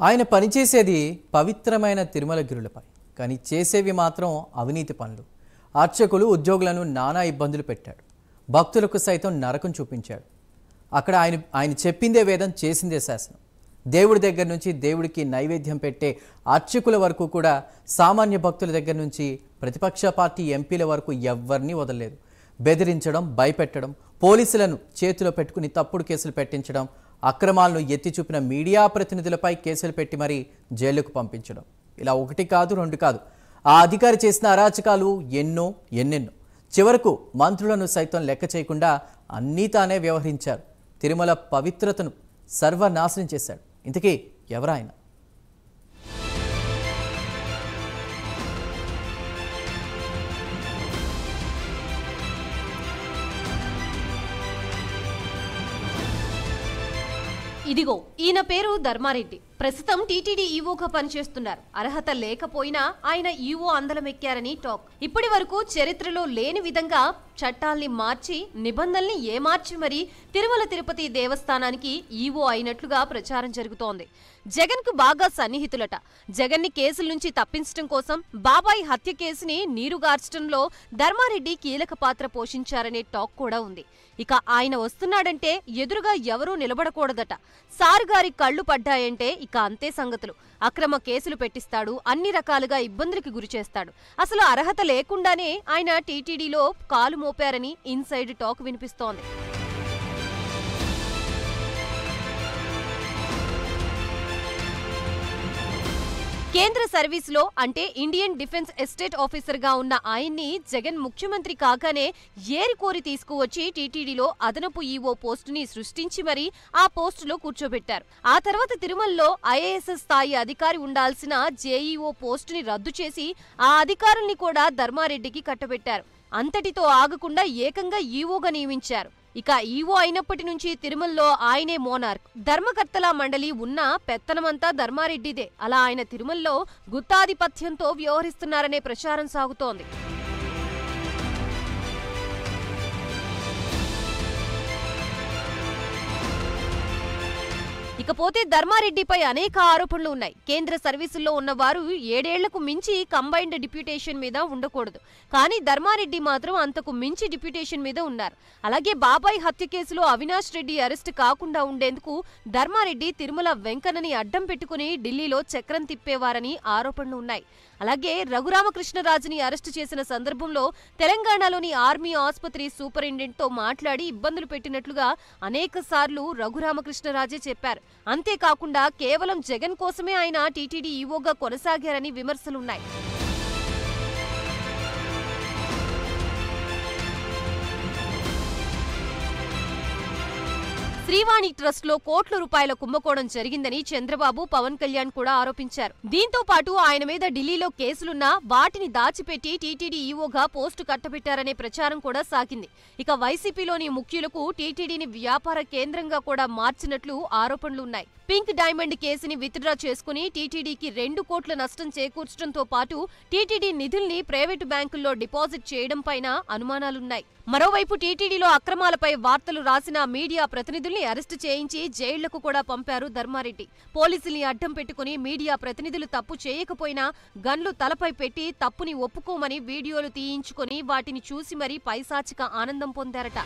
ఆయన పనిచేసేది పవిత్రమైన తిరుమల గిరులపై, కానీ చేసేవి మాత్రం అవినీతి పనులు. అర్చకులు ఉద్యోగులను నానా ఇబ్బందులు పెట్టాడు. భక్తులకు సైతం నరకం చూపించాడు. అక్కడ ఆయన చెప్పిందే వేదం, చేసిందే శాసనం. దేవుడి దగ్గర నుంచి దేవుడికి నైవేద్యం పెట్టే అర్చకుల వరకు కూడా, సామాన్య భక్తుల దగ్గర నుంచి ప్రతిపక్ష పార్టీ ఎంపీల వరకు ఎవ్వరినీ వదలలేదు. బెదిరించడం, భయపెట్టడం, పోలీసులను చేతిలో పెట్టుకుని తప్పుడు కేసులు పెట్టించడం, అక్రమాలను ఎత్తి చూపిన మీడియా ప్రతినిధులపై కేసులు పెట్టి మరీ జైలుకు పంపించడం. ఇలా ఒకటి కాదు, రెండు కాదు. ఆ అధికారి చేసిన అరాచకాలు ఎన్నెన్నో. చివరకు మంత్రులను సైతం లెక్క చేయకుండా అన్నీ తానే వ్యవహరించారు. తిరుమల పవిత్రతను సర్వనాశనం చేశాడు. ఇంతకీ ఎవరాయన? ఇదిగో ఈయన పేరు ధర్మారెడ్డి. ప్రస్తుతం టీటీడీ ఈవోగా పనిచేస్తున్నారు. అర్హత లేకపోయినా ఆయన ఈవో అందలమెక్కారని టాక్. ఇప్పటి వరకు చరిత్రలో లేని విధంగా చట్టాల్ని మార్చి, నిబంధనల్ని ఏమార్చి మరీ తిరుమల తిరుపతి దేవస్థానానికి ఈవో అయినట్లుగా ప్రచారం జరుగుతోంది. జగన్ కు బాగా సన్నిహితులట. జగన్ ని కేసుల నుంచి తప్పించడం కోసం బాబాయ్ హత్య కేసుని నీరుగార్చడంలో ధర్మారెడ్డి కీలక పాత్ర పోషించారనే టాక్ కూడా ఉంది. ఇక ఆయన వస్తున్నాడంటే ఎదురుగా ఎవరూ నిలబడకూడదట. సారుగారి కళ్లు పడ్డాయంటే ఇక అంతే సంగతులు. అక్రమ కేసులు పెట్టిస్తాడు, అన్ని రకాలుగా ఇబ్బందులకి గురిచేస్తాడు. అసలు అర్హత లేకుండానే ఆయన టీటీడీలో కాలు మోపారని ఇన్సైడ్ టాక్ వినిపిస్తోంది. కేంద్ర సర్వీసులో అంటే ఇండియన్ డిఫెన్స్ ఎస్టేట్ ఆఫీసర్ గా ఉన్న ఆయన్ని జగన్ ముఖ్యమంత్రి కాగానే ఏరికోరి తీసుకువచ్చి టీటీడీలో అదనపు ఈవో పోస్టుని సృష్టించి మరీ ఆ పోస్టులో కూర్చోబెట్టారు. ఆ తర్వాత తిరుమలలో ఐఏఎస్ స్థాయి అధికారి ఉండాల్సిన జేఈఓ పోస్టుని రద్దు చేసి ఆ అధికారుల్ని కూడా ధర్మారెడ్డికి కట్టబెట్టారు. అంతటితో ఆగకుండా ఏకంగా ఈవోగా నియమించారు. ఇక ఈవో అయినప్పటి నుంచి తిరుమలలో ఆయనే మోనార్క్. ధర్మకర్తల మండలి ఉన్న పెత్తనమంతా ధర్మారెడ్డిదే. అలా ఆయన తిరుమలలో గుత్తాధిపత్యంతో వ్యవహరిస్తున్నారనే ప్రచారం సాగుతోంది. ఇకపోతే ధర్మారెడ్డిపై అనేక ఆరోపణలు ఉన్నాయి. కేంద్ర సర్వీసుల్లో ఉన్నవారు 7 ఏళ్లకు మించి కంబైన్డ్ డిప్యూటేషన్ మీద ఉండకూడదు. కానీ ధర్మారెడ్డి మాత్రం అంతకు మించి డిప్యూటేషన్ మీద ఉన్నారు. అలాగే బాబాయ్ హత్య కేసులో అవినాష్ రెడ్డి అరెస్ట్ కాకుండా ఉండేందుకు ధర్మారెడ్డి తిరుమల వెంకన్నని అడ్డం పెట్టుకుని ఢిల్లీలో చక్రం తిప్పేవారని ఆరోపణలు ఉన్నాయి. అలాగే రఘురామకృష్ణరాజుని అరెస్టు చేసిన సందర్భంలో తెలంగాణలోని ఆర్మీ ఆసుపత్రి సూపరింటెండెంట్ తో మాట్లాడి ఇబ్బందులు పెట్టినట్లుగా అనేక సార్లు రఘురామకృష్ణరాజే చెప్పారు. అంతేకాకుండా కేవలం జగన్ కోసమే ఆయన టీటీడీ ఈవోగా కొనసాగారని విమర్శలున్నాయి. శ్రీవాణి ట్రస్ట్ లో కోట్ల రూపాయల కుంభకోణం జరిగిందని చంద్రబాబు, పవన్ కళ్యాణ్ కూడా ఆరోపించారు. దీంతో పాటు ఆయన మీద ఢిల్లీలో కేసులున్నా వాటిని దాచిపెట్టి టీటీడీ ఈవోగా పోస్టు కట్టబెట్టారనే ప్రచారం కూడా సాగింది. ఇక వైసీపీలోని ముఖ్యులకు టీటీడీని వ్యాపార కేంద్రంగా కూడా మార్చినట్లు ఆరోపణలున్నాయి. పింక్ డైమండ్ కేసుని విత్డ్రా చేసుకుని టీటీడీకి 2 కోట్ల నష్టం చేకూర్చడంతో పాటు టీటీడీ నిధుల్ని ప్రైవేటు బ్యాంకుల్లో డిపాజిట్ చేయడం పైన అనుమానాలున్నాయి. మరోవైపు టీటీడీలో అక్రమాలపై వార్తలు రాసిన మీడియా ప్రతినిధుల్ని అరెస్టు చేయించి జైళ్లకు కూడా పంపారు ధర్మారెడ్డి. పోలీసుల్ని అడ్డం పెట్టుకుని మీడియా ప్రతినిధులు తప్పు చేయకపోయినా గన్లు తలపై పెట్టి తప్పుని ఒప్పుకోమని వీడియోలు తీయించుకొని వాటిని చూసి మరీ పైశాచిక ఆనందం పొందారట.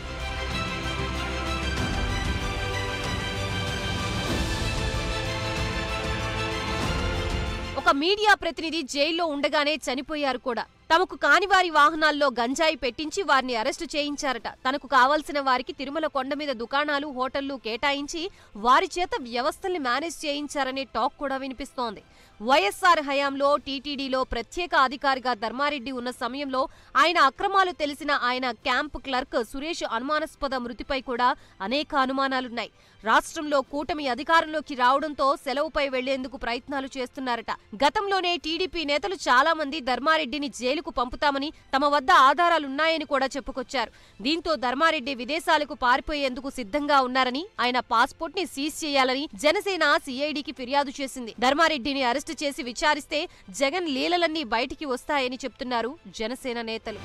ఒక మీడియా ప్రతినిధి జైల్లో ఉండగానే చనిపోయారు కూడా. తమకు కాని వారి వాహనాల్లో గంజాయి పెట్టించి వారిని అరెస్టు చేయించారట. తనకు కావాల్సిన వారికి తిరుమల కొండ మీద దుకాణాలు, హోటళ్లు కేటాయించి వారి చేత వ్యవస్థల్ని మేనేజ్ చేయించారనే టాక్ కూడా వినిపిస్తోంది. వైఎస్ఆర్ హయాంలో టీటీడీలో ప్రత్యేక అధికారిగా ధర్మారెడ్డి ఉన్న సమయంలో ఆయన అక్రమాలు తెలిసిన ఆయన క్యాంప్ క్లర్క్ సురేష్ అనుమానాస్పద మృతిపై కూడా అనేక అనుమానాలున్నాయి. రాష్ట్రంలో కూటమి అధికారంలోకి రావడంతో సెలవుపై వెళ్లేందుకు ప్రయత్నాలు చేస్తున్నారట. గతంలోనే టీడీపీ నేతలు చాలా మంది ధర్మారెడ్డిని జైలుకు పంపుతామని, తమ వద్ద ఆధారాలున్నాయని కూడా చెప్పుకొచ్చారు. దీంతో ధర్మారెడ్డి విదేశాలకు పారిపోయేందుకు సిద్ధంగా ఉన్నారని, ఆయన పాస్పోర్ట్ ని సీజ్ చేయాలని జనసేన సిఐడికి ఫిర్యాదు చేసింది. ధర్మారెడ్డిని అరెస్టు చేసి విచారిస్తే జగన్ లీలలన్నీ బయటికి వస్తాయని చెప్తున్నారు జనసేన నేతలు.